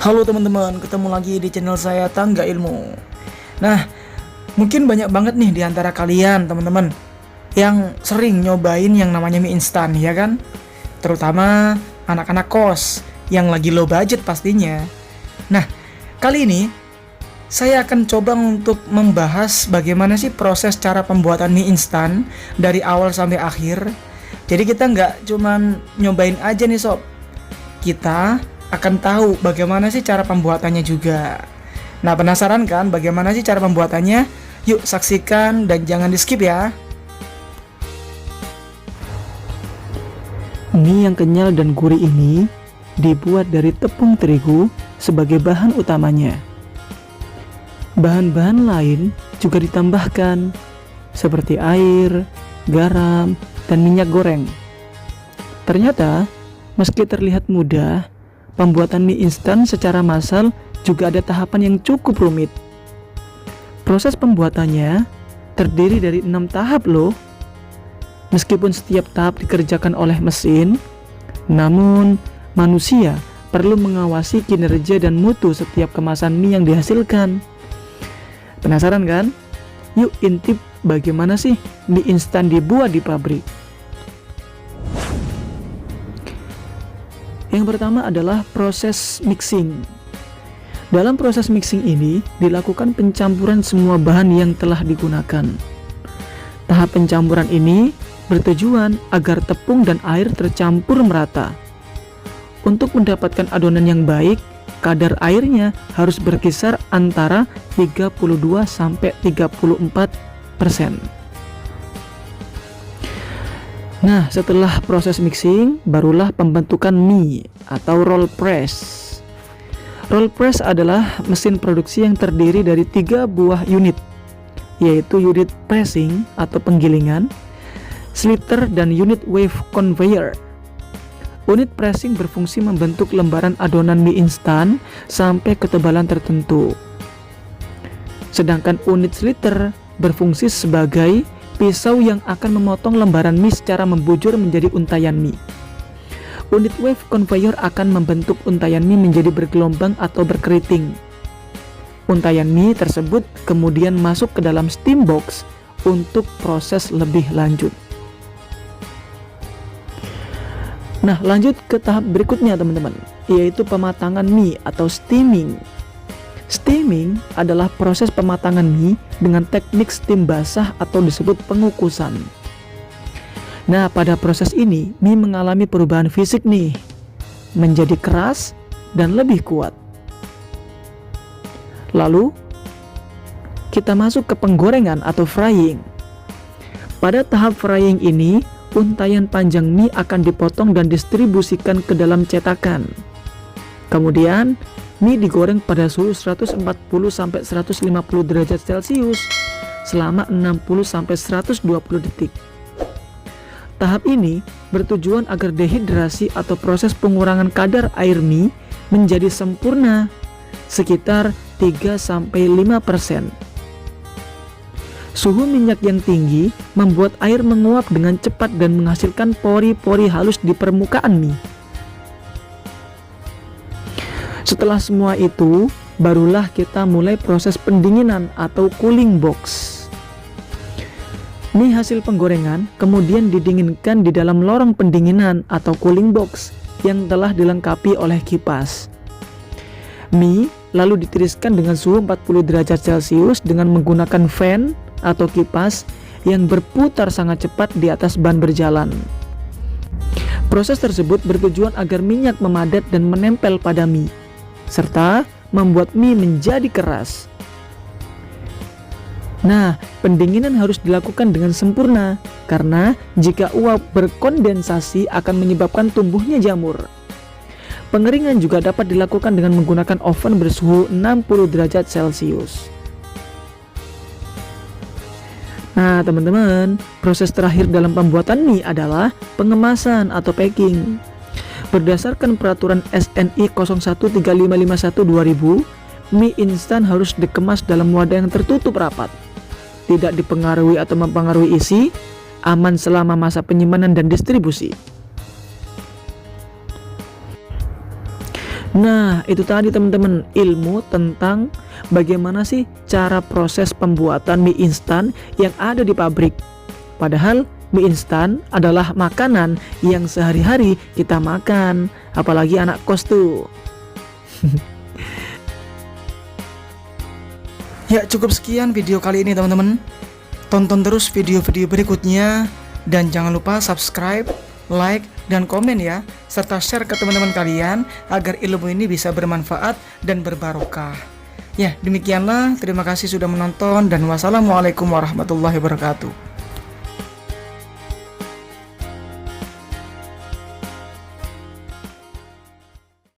Halo teman-teman, ketemu lagi di channel saya Tangga Ilmu. Nah, mungkin banyak banget nih di antara kalian teman-teman yang sering nyobain yang namanya mie instan, ya kan? Terutama anak-anak kos yang lagi low budget pastinya. Nah, kali ini saya akan coba untuk membahas bagaimana sih proses cara pembuatan mie instan dari awal sampai akhir. Jadi kita nggak cuman nyobain aja nih sob, kita akan tahu bagaimana sih cara pembuatannya juga. Nah, penasaran kan bagaimana sih cara pembuatannya? Yuk saksikan dan jangan di skip ya. Mie yang kenyal dan gurih ini dibuat dari tepung terigu sebagai bahan utamanya. Bahan-bahan lain juga ditambahkan seperti air, garam, dan minyak goreng. Ternyata meski terlihat mudah, pembuatan mie instan secara massal juga ada tahapan yang cukup rumit. Proses pembuatannya terdiri dari 6 tahap loh. Meskipun setiap tahap dikerjakan oleh mesin, namun manusia perlu mengawasi kinerja dan mutu setiap kemasan mie yang dihasilkan. Penasaran kan? Yuk intip bagaimana sih mie instan dibuat di pabrik. Yang pertama adalah proses mixing. Dalam proses mixing ini dilakukan pencampuran semua bahan yang telah digunakan. Tahap pencampuran ini bertujuan agar tepung dan air tercampur merata. Untuk mendapatkan adonan yang baik, kadar airnya harus berkisar antara 32-34%. Nah, setelah proses mixing, barulah pembentukan mie atau roll press. Roll press adalah mesin produksi yang terdiri dari 3 buah unit, yaitu unit pressing atau penggilingan, sliter, dan unit wave conveyor. Unit pressing berfungsi membentuk lembaran adonan mie instan sampai ketebalan tertentu. Sedangkan unit sliter berfungsi sebagai pisau yang akan memotong lembaran mie secara membujur menjadi untayan mie. Unit wave conveyor akan membentuk untayan mie menjadi bergelombang atau berkeriting. Untayan mie tersebut kemudian masuk ke dalam steam box untuk proses lebih lanjut. Nah, lanjut ke tahap berikutnya teman-teman, yaitu pematangan mie atau steaming. Steaming adalah proses pematangan mie dengan teknik steam basah atau disebut pengukusan. Nah, pada proses ini mie mengalami perubahan fisik nih, menjadi keras dan lebih kuat. Lalu kita masuk ke penggorengan atau frying. Pada tahap frying ini, untayan panjang mie akan dipotong dan didistribusikan ke dalam cetakan. Kemudian mie digoreng pada suhu 140-150 derajat Celcius selama 60-120 detik. Tahap ini bertujuan agar dehidrasi atau proses pengurangan kadar air mie menjadi sempurna sekitar 3-5%. Suhu minyak yang tinggi membuat air menguap dengan cepat dan menghasilkan pori-pori halus di permukaan mie. Setelah semua itu, barulah kita mulai proses pendinginan atau cooling box. Mie hasil penggorengan kemudian didinginkan di dalam lorong pendinginan atau cooling box yang telah dilengkapi oleh kipas. Mie lalu ditiriskan dengan suhu 40 derajat Celcius dengan menggunakan fan atau kipas yang berputar sangat cepat di atas ban berjalan. Proses tersebut bertujuan agar minyak memadat dan menempel pada mie, serta membuat mie menjadi keras. Nah, pendinginan harus dilakukan dengan sempurna karena jika uap berkondensasi akan menyebabkan tumbuhnya jamur. Pengeringan juga dapat dilakukan dengan menggunakan oven bersuhu 60 derajat Celcius. Nah, teman-teman, proses terakhir dalam pembuatan mie adalah pengemasan atau packing. Berdasarkan peraturan SNI 013551/2000, mie instan harus dikemas dalam wadah yang tertutup rapat, tidak dipengaruhi atau mempengaruhi isi, aman selama masa penyimpanan dan distribusi. Nah, itu tadi teman-teman, ilmu tentang bagaimana sih cara proses pembuatan mie instan yang ada di pabrik. Padahal mie instan adalah makanan yang sehari-hari kita makan, apalagi anak kos tuh. Ya, cukup sekian video kali ini teman-teman. Tonton terus video-video berikutnya dan jangan lupa subscribe, like, dan komen ya, serta share ke teman-teman kalian agar ilmu ini bisa bermanfaat dan berbarokah. Ya, demikianlah. Terima kasih sudah menonton dan wassalamualaikum warahmatullahi wabarakatuh.